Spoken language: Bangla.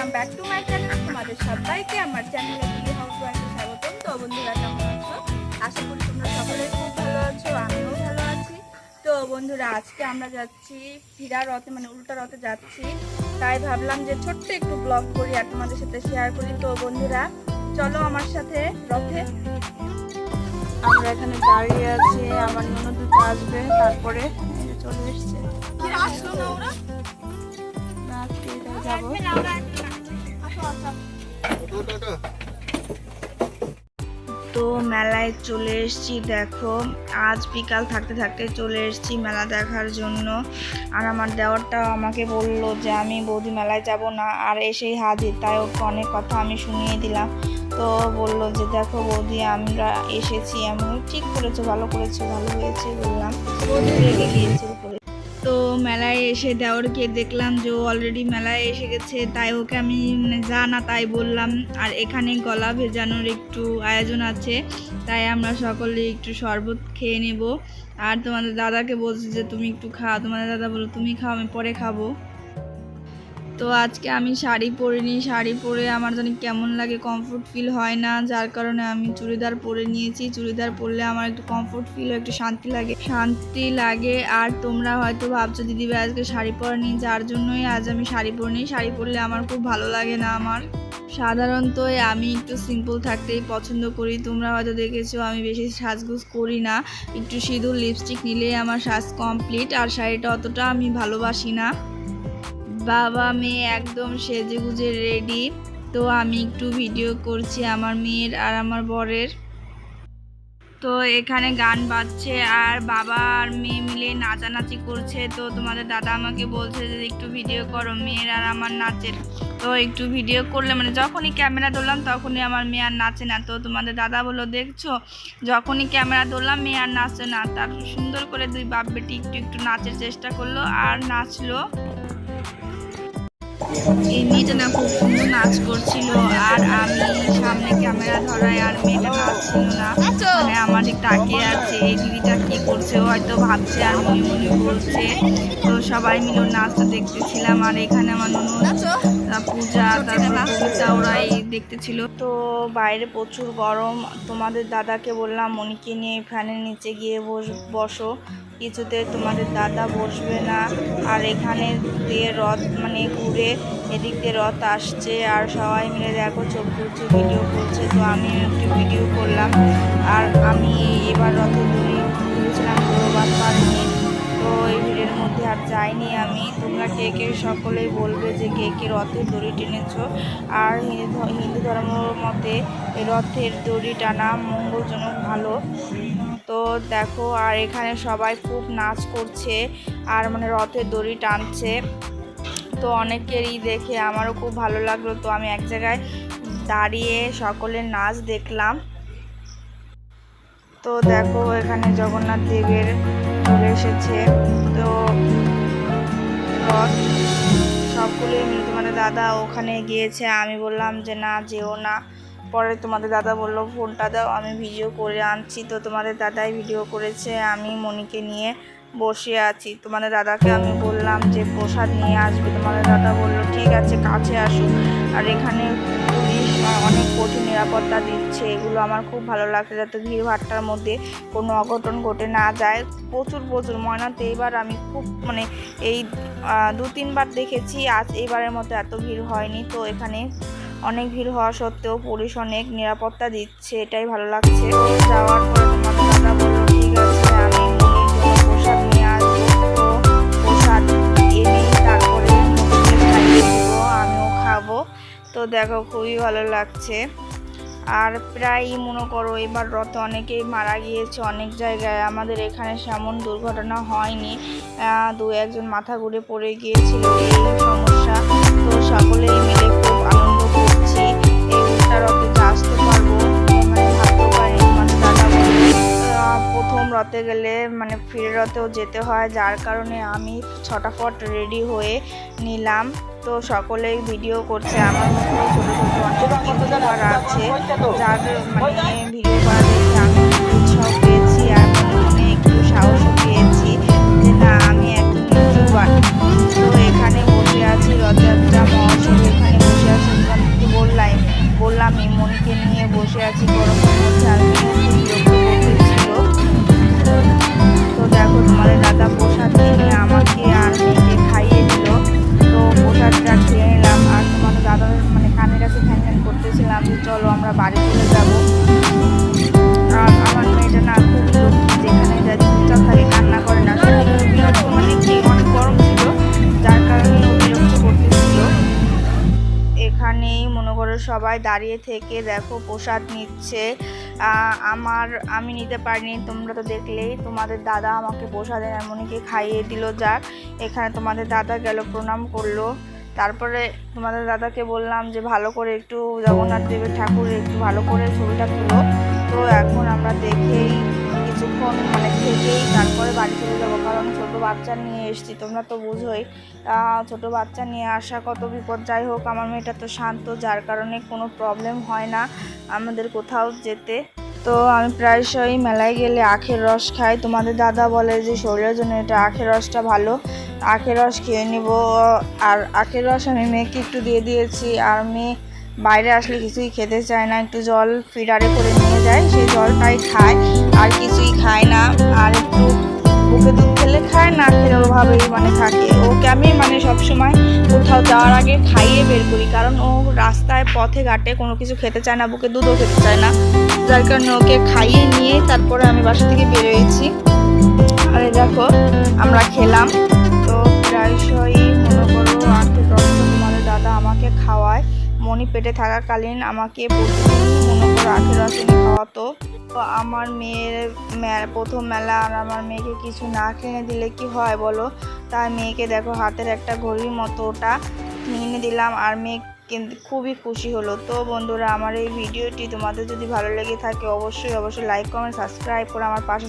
Welcome back to my channel. তোমাদের সবাইকে আমার চ্যানেলে স্বাগতম। তো বন্ধুরা কেমন আছো? আশা করি তোমরা সকলে খুব ভালো আছো, আমিও ভালো আছি। তো বন্ধুরা আজকে আমরা যাচ্ছি ফিরা রথে, মানে উল্টা রথে যাচ্ছি। তাই ভাবলাম যে ছোট্ট একটু ব্লগ করি আর তোমাদের সাথে শেয়ার করি। তো বন্ধুরা চলো আমার সাথে রথে। আমরা এখানে দাঁড়িয়ে আছি, আমার ননদ আসবে, তারপরে চলে এসছে। তো মেলায় চলে এসেছি, দেখো আজ বিকাল থাকতে থাকতে চলে এসেছি মেলা দেখার জন্য। আর আমার দেওরটাও আমাকে বললো যে আমি বৌদি মেলায় যাব না, আর এসেই হাজির। তাই ওকে অনেক কথা আমি শুনিয়ে দিলাম। তো বললো যে দেখো বৌদি আমরা এসেছি, আমি ঠিক করেছো, ভালো করেছো, ভালো হয়েছে বললাম। বৌদি রেগে গিয়েছে উপরে। তো মেলায় এসে দেওরকে দেখলাম যে ও অলরেডি মেলায় এসে গেছে, তাই ওকে আমি যা না তাই বললাম। আর এখানে গলা ভেজানোর একটু আয়োজন আছে, তাই আমরা সকলে একটু শরবত খেয়ে নেব। আর তোমাদের দাদাকে বলছি যে তুমি একটু খাও, তোমাদের দাদা বলো তুমি খাও, আমি পরে খাবো। তো আজকে আমি শাড়ি পরিনি, শাড়ি পরে আমার জানি কেমন লাগে, কমফোর্ট ফিল হয় না, যার কারণে আমি চুড়িদার পরে নিয়েছি। চুড়িদার পরলে আমার একটু কমফোর্ট ফিল হয়, একটু শান্তি লাগে। আর তোমরা হয়তো ভাবছো দিদিভাই আজকে শাড়ি পরেনি, যার জন্যই আজ আমি শাড়ি পরিনি। শাড়ি পরলে আমার খুব ভালো লাগে না। আমার সাধারণত আমি একটু সিম্পল থাকতেই পছন্দ করি। তোমরা হয়তো দেখেছো আমি বেশি সাজগোজ করি না, একটু সিঁদুর লিপস্টিক নিলেই আমার সাজ কমপ্লিট। আর শাড়িটা অতটা আমি ভালোবাসি না। বাবা মেয়ে একদম সেজেগুজে রেডি। তো আমি একটু ভিডিও করছি আমার মেয়ের আর আমার বরের। তো এখানে গান বাজছে আর বাবা আর মেয়ে মিলে নাচানাচি করছে। তো তোমাদের দাদা আমাকে বলছে যে একটু ভিডিও করো মেয়ের আর আমার নাচের। তো একটু ভিডিও করলে মানে যখনই ক্যামেরা ধরলাম তখনই আমার মেয়ে আর নাচে না। তো তোমাদের দাদা বললো দেখছো যখনই ক্যামেরা ধরলাম মেয়ে আর নাচে না। তার সুন্দর করে দুই বাপ বেটি একটু একটু নাচের চেষ্টা করলো আর নাচলো। এই মেয়েটা না খুব সুন্দর নাচ করছিল, আর আমি সামনে ক্যামেরা ধরাই আর মেয়েটা নাচছিল না, মানে আমার দিক তাকিয়ে আছে। এই দিদিটা কি করছে হয়তো ভাবছে আর মনে মনে বলছে। তো সবাই মিলে নাচটা দেখতেছিলাম। আর এখানে আমার ননদ পূজা তারপর ওরাই দেখতেছিল। তো বাইরে প্রচুর গরম। তোমাদের দাদাকে বললাম মনিকে নিয়ে ফ্যানের নিচে গিয়ে বসো, কিছুতে তোমাদের দাদা বসবে না। আর এখানে দিয়ে রথ মানে ঘুরে এদিক দিয়ে রথ আসছে, আর সবাই মিলে দেখো চোখ তুলছে, ভিডিও করছে। তো আমি একটু ভিডিও করলাম। আর আমি এবার রথে দড়ি ঘুরেছিলাম, গৌরবাদ পারিনি। তো এই ভিড়ের মধ্যে আর যাইনি আমি। তোমরা কে কে সকলেই বলবে যে কে কে রথের দড়ি টেনেছো। আর হিন্দু ধর্ম মতে রথের দড়ি টানা মঙ্গলজনক, ভালো। তো দেখো আর এখানে সবাই খুব নাচ করছে আর মানে রথের দড়ি টানছে। তো অনেকেরই দেখে আমারও খুব ভালো লাগলো। তো আমি এক জায়গায় দাঁড়িয়ে সকলের নাচ দেখলাম। তো দেখো এখানে জগন্নাথ দেবের চলে এসেছে। তো রথ সবগুলোই মিলে তোমাদের দাদা ওখানে গিয়েছে, আমি বললাম যে না যেও না। পরে তোমাদের দাদা বললো ফোনটা দাও আমি ভিডিও করে আনছি। তো তোমাদের দাদাই ভিডিও করেছে, আমি মনিকে নিয়ে বসে আছি। তোমাদের দাদাকে আমি বললাম যে প্রসাদ নিয়ে আসবে, তোমাদের দাদা বললো ঠিক আছে কাছে আসুক। আর এখানে পুলিশ অনেক কঠিন নিরাপত্তা দিচ্ছে, এগুলো আমার খুব ভালো লাগছে, যাতে ভিড়ভাট্টার মধ্যে কোনো অঘটন ঘটে না যায়। প্রচুর ময়নাতে এবার আমি খুব মানে এই 2-3 বার দেখেছি, আজ এবারের মতো এত ভিড় হয়নি। তো এখানে অনেক ভিড় হওয়া সত্ত্বেও পুলিশ অনেক নিরাপত্তা দিচ্ছে, এটাই ভালো লাগছে। যাওয়ার পরে তোমাদের দাদা বললো ঠিক আছে আমি মনির জন্য প্রসাদ নিয়ে আসবো। তো প্রসাদ এনে তারপরে মনিকে খাইয়ে দেবো, আমিও খাবো। তো দেখো খুবই ভালো লাগছে। আর প্রায় মনে করো এবার রথে অনেকেই মারা গিয়েছে অনেক জায়গায়, আমাদের এখানে সেমন দুর্ঘটনা হয়নি। 2-1 জন মাথা ঘুরে পড়ে গিয়েছিল, এই সমস্যা। তো সকলেই মিলে খুব আনন্দ করছি। এই উল্টা রথে আসতে পারবো মানে ভাবতেও পারিনি। মানে দাদা প্রথম রথে গেলে মানে ফিরে রথেও যেতে হয়, যার কারণে আমি ছটাফট রেডি হয়ে নিলাম। তো সকলেই ভিডিও করছে, আমার মতো ছোটো ছোটো অনেক ইউটিউবার আছে, যার মানে ভিডিও করা দেখে আমি উৎসাহ পেয়েছি আর মনে একটু সাহসও পেয়েছি যে না আমি একজন ইউটিউবার। তো এখানে বসে আছি, রথযাত্রা মহোৎসব এখানে বসে আছি সবাই দাঁড়িয়ে থেকে দেখো প্রসাদ নিচ্ছে। আমি নিতে পারিনি, তোমরা তো দেখলেই। তোমাদের দাদা আমাকে প্রসাদ এমনকি খাইয়ে দিল। যাক, এখানে তোমাদের দাদা গেল, প্রণাম করলো। তারপরে তোমাদের দাদাকে বললাম যে ভালো করে একটু জগন্নাথ দেবের ঠাকুরের একটু ভালো করে ছবিটা তুলো। তো এখন আমরা দেখেই কিছুক্ষণ থেকেই তারপরে বাড়ি চলে যাবো, কারণ ছোট বাচ্চা নিয়ে এসেছি, তোমরা তো বুঝোই ছোট বাচ্চা নিয়ে আসা কত বিপদ। যাই হোক, আমার মেয়েটা তো শান্ত, যার কারণে কোনো প্রবলেম হয় না আমাদের কোথাও যেতে। তো আমি প্রায়শই মেলায় গেলে আখের রস খাই। তোমাদের দাদা বলে যে শরীরের জন্য এটা আখের রসটা ভালো, আখের রস খেয়ে নিব। আর আখের রস আমি মেয়েকে একটু দিয়ে দিয়েছি। আর মেয়ে বাইরে আসলে কিছুই খেতে চায় না, একটু জল ফিডারে করে নিয়ে যায়, সেই জলটাই খায়, আর কিছুই খায় না। আর একটু বুকে দুধ খেলে খায়, না খেলে ওভাবেই থাকে। ওকে আমি সবসময় কোথাও যাওয়ার আগে খাইয়ে বের করি, কারণ ও রাস্তায় পথে ঘাটে কোনো কিছু খেতে চায় না, বুকে দুধও খেতে চায় না, যার কারণে ওকে খাইয়ে নিয়ে তারপরে আমি বাসা থেকে বেরোয়েছি। আর দেখো আমরা খেলাম। তো প্রায়শই মনে করো আখের রস তোমাদের দাদা আমাকে খাওয়ায়। মনি পেটে থাকাকালীন আমাকে প্রতিদিন মনে করো আখের রস এনে খাওয়াতো। তো আমার মেয়ের প্রথম মেলা, আর আমার মেয়েকে কিছু না কিনে দিলে কি হয় বলো? তাই মেয়েকে দেখো হাতের একটা ঘড়ির মতো ওটা কিনে দিলাম, আর মেয়ে কিন্তু খুবই খুশি হলো। তো বন্ধুরা, আমার এই ভিডিওটি তোমাদের যদি ভালো লেগে থাকে অবশ্যই লাইক কমেন্ট সাবস্ক্রাইব করে আমার পাশে